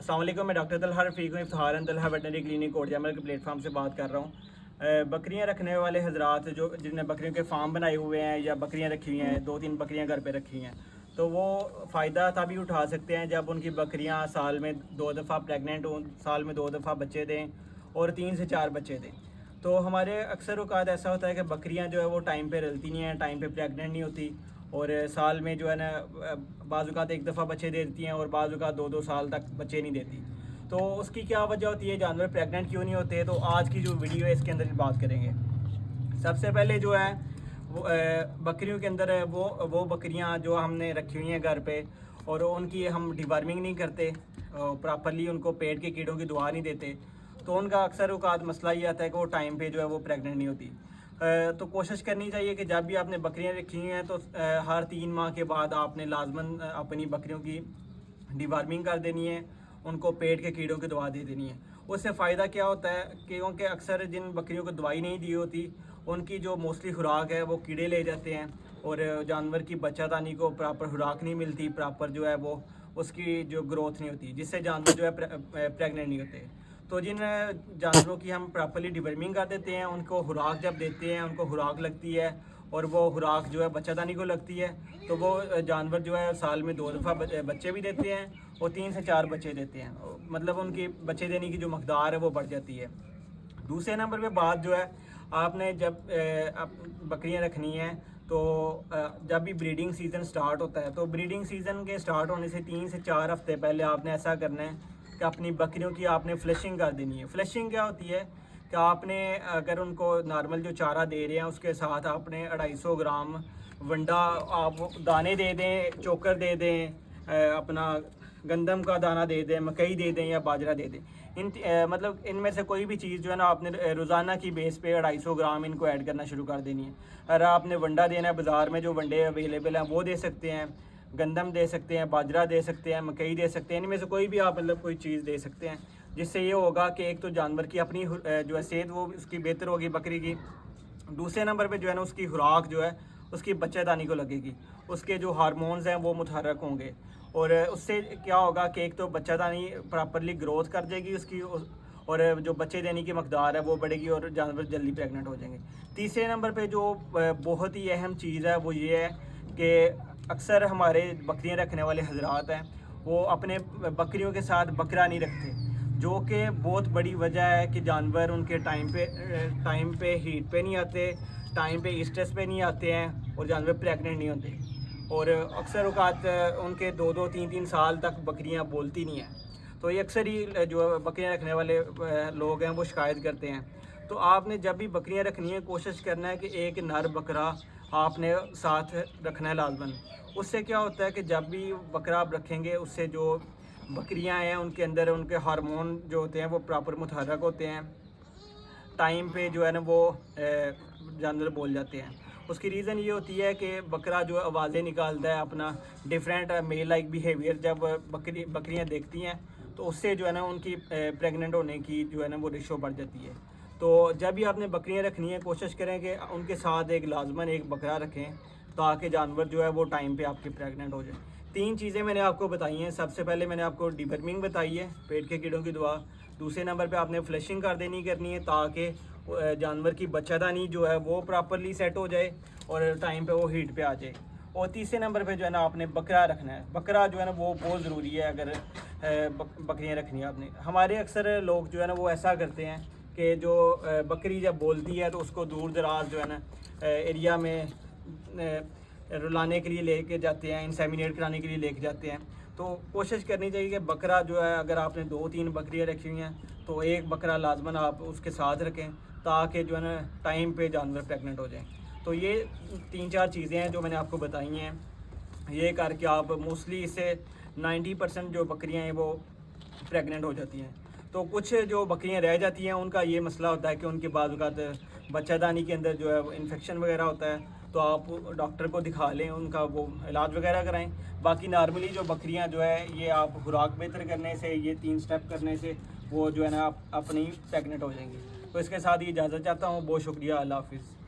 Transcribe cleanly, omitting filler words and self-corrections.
अस्सलाम वालेकुम, मैं डॉक्टर तलहा रफ़ीक हूँ। इफ्तिखारन तलहा वेटनरी क्लिनिक कोट जमल के प्लेटफॉर्म से बात कर रहा हूँ। बकरियाँ रखने वाले हजरात जो जिन्हें बकरियों के फार्म बनाए हुए हैं या बकरियाँ रखी हुई हैं, 2-3 बकरियाँ घर पे रखी हैं, तो वो फ़ायदा तभी उठा सकते हैं जब उनकी बकरियाँ साल में 2 दफ़ा प्रेगनेंट हों, साल में 2 दफ़ा बच्चे दें और 3 से 4 बच्चे दें। तो हमारे अक्सर औक़ात ऐसा होता है कि बकरियाँ जो है वो टाइम पे रलती नहीं हैं, टाइम पे प्रेगनेंट नहीं होती और साल में जो है ना बाज़ औक़ात 1 दफ़ा बच्चे देती हैं और बाज़ औक़ात 2-2 साल तक बच्चे नहीं देती। तो उसकी क्या वजह होती है, जानवर प्रेग्नेंट क्यों नहीं होते? तो आज की जो वीडियो है इसके अंदर बात करेंगे। सबसे पहले जो है वो बकरियों के अंदर है वो बकरियां जो हमने रखी हुई हैं घर पे और उनकी हम डिवर्मिंग नहीं करते, प्रॉपरली उनको पेट के कीड़ों की दवा नहीं देते, तो उनका अक्सर औक़ात मसला ये आता है कि वो टाइम पे जो है वो प्रेग्नेंट नहीं होती। तो कोशिश करनी चाहिए कि जब भी आपने बकरियां रखी हुई हैं तो हर 3 माह के बाद आपने लाजमन अपनी बकरियों की डिवर्मिंग कर देनी है, उनको पेट के कीड़ों की दवा दे देनी है। उससे फ़ायदा क्या होता है कि क्योंकि अक्सर जिन बकरियों को दवाई नहीं दी होती उनकी जो मोस्टली खुराक है वो कीड़े ले जाते हैं और जानवर की बच्चादानी को प्रॉपर खुराक नहीं मिलती, प्रॉपर जो है वो उसकी जो ग्रोथ नहीं होती, जिससे जानवर जो है प्रेग्नेंट नहीं होते। तो जिन जानवरों की हम प्रॉपरली डिवर्मिंग कर देते हैं, उनको खुराक जब देते हैं, उनको खुराक लगती है और वो खुराक जो है बच्चादानी को लगती है, तो वो जानवर जो है साल में 2 दफ़ा बच्चे भी देते हैं और 3 से 4 बच्चे देते हैं, मतलब उनकी बच्चे देने की जो मकदार है वो बढ़ जाती है। दूसरे नंबर पे बात जो है, आपने जब बकरियां रखनी हैं तो जब भी ब्रीडिंग सीज़न स्टार्ट होता है तो ब्रीडिंग सीज़न के स्टार्ट होने से 3 से 4 हफ्ते पहले आपने ऐसा करना है कि अपनी बकरियों की आपने फ्लशिंग कर देनी है। फ्लशिंग क्या होती है कि आपने अगर उनको नॉर्मल जो चारा दे रहे हैं उसके साथ आपने 250 ग्राम वंडा आप दाने दे दें, चोकर दे दें, अपना गंदम का दाना दे दें, मकई दे दें या बाजरा दे दें। मतलब इनमें से कोई भी चीज़ जो है ना आपने रोज़ाना की बेस पे 250 ग्राम इनको ऐड करना शुरू कर देनी है। अगर आपने वंडा देना है, बाज़ार में जो वंडे अवेलेबल हैं वो दे सकते हैं, गंदम दे सकते हैं, बाजरा दे सकते हैं, मकई दे सकते हैं, इनमें से कोई भी आप मतलब कोई चीज़ दे सकते हैं, जिससे ये होगा कि एक तो जानवर की अपनी जो है सेहत वो उसकी बेहतर होगी बकरी की। दूसरे नंबर पे जो है ना उसकी खुराक जो है उसकी बच्चेदानी को लगेगी, उसके जो हार्मोन्स हैं वो मुतहरक होंगे और उससे क्या होगा कि एक तो बच्चेदानी प्रॉपरली ग्रोथ कर जाएगी उसकी और जो बच्चे देने की मकदार है वो बढ़ेगी और जानवर जल्दी प्रेग्नेंट हो जाएंगे। तीसरे नंबर पे जो बहुत ही अहम चीज़ है वो ये है कि अक्सर हमारे बकरियां रखने वाले हजरात हैं वो अपने बकरियों के साथ बकरा नहीं रखते, जो कि बहुत बड़ी वजह है कि जानवर उनके टाइम पे हीट पे नहीं आते, टाइम पे स्ट्रेस पे नहीं आते हैं और जानवर प्रेग्नेंट नहीं होते और अक्सर औक़ात उनके 2-2 3-3 साल तक बकरियां बोलती नहीं हैं। तो ये अक्सर ही जो बकरियां रखने वाले लोग हैं वो शिकायत करते हैं। तो आपने जब भी बकरियां रखनी है कोशिश करना है कि एक नर बकरा आपने साथ रखना है लाजमन। उससे क्या होता है कि जब भी बकरा आप रखेंगे उससे जो बकरियां हैं उनके अंदर उनके हार्मोन जो होते हैं वो प्रॉपर मुतहरक होते हैं, टाइम पे जो है ना वो जानवर बोल जाते हैं। उसकी रीज़न ये होती है कि बकरा जो आवाज़ें निकालता है अपना डिफरेंट मेल लाइक बिहेवियर जब बकरियां देखती हैं तो उससे जो है ना उनकी प्रेग्नेंट होने की जो है ना वो रेशो बढ़ जाती है। तो जब भी आपने बकरियां रखनी है कोशिश करें कि उनके साथ एक लाजमन एक बकरा रखें ताकि जानवर जो है वो टाइम पे आपके प्रेग्नेंट हो जाए। 3 चीज़ें मैंने आपको बताई हैं। सबसे पहले मैंने आपको डिवर्मिंग बताई है, पेट के कीड़ों की दवा। दूसरे नंबर पे आपने फ्लशिंग कर देनी करनी है ताकि जानवर की बच्चादानी जो है वो प्रॉपरली सेट हो जाए और टाइम पे वो हीट पे आ जाए। और तीसरे नंबर पे जो है ना आपने बकरा रखना है। बकरा जो है ना वो बहुत ज़रूरी है अगर बकरियाँ रखनी है आपने। हमारे अक्सर लोग जो है ना वो ऐसा करते हैं कि जो बकरी जब बोलती है तो उसको दूर दराज जो है ना एरिया में रुलाने के लिए लेके जाते हैं, इंसेमिनेट कराने के लिए लेके जाते हैं। तो कोशिश करनी चाहिए कि बकरा जो है अगर आपने 2-3 बकरियां रखी हुई हैं तो एक बकरा लाजमन आप उसके साथ रखें ताकि जो है ना टाइम पे जानवर प्रेग्नेंट हो जाएं। तो ये 3-4 चीज़ें हैं जो मैंने आपको बताई हैं, ये करके आप मोस्टली इससे 90% जो बकरियां हैं वो प्रेग्नेंट हो जाती हैं। तो कुछ जो बकरियां रह जाती हैं उनका ये मसला होता है कि उनके बाद बच्चादानी के अंदर जो है वो इन्फेक्शन वगैरह होता है, तो आप डॉक्टर को दिखा लें, उनका वो इलाज वगैरह कराएं। बाकी नॉर्मली जो बकरियां जो है ये आप खुराक बेहतर करने से, ये 3 स्टेप करने से वो जो है ना आप अपनी प्रेग्नेंट हो जाएंगी। तो इसके साथ ही इजाज़त चाहता हूँ। बहुत शुक्रिया, अल्लाह हाफिज़।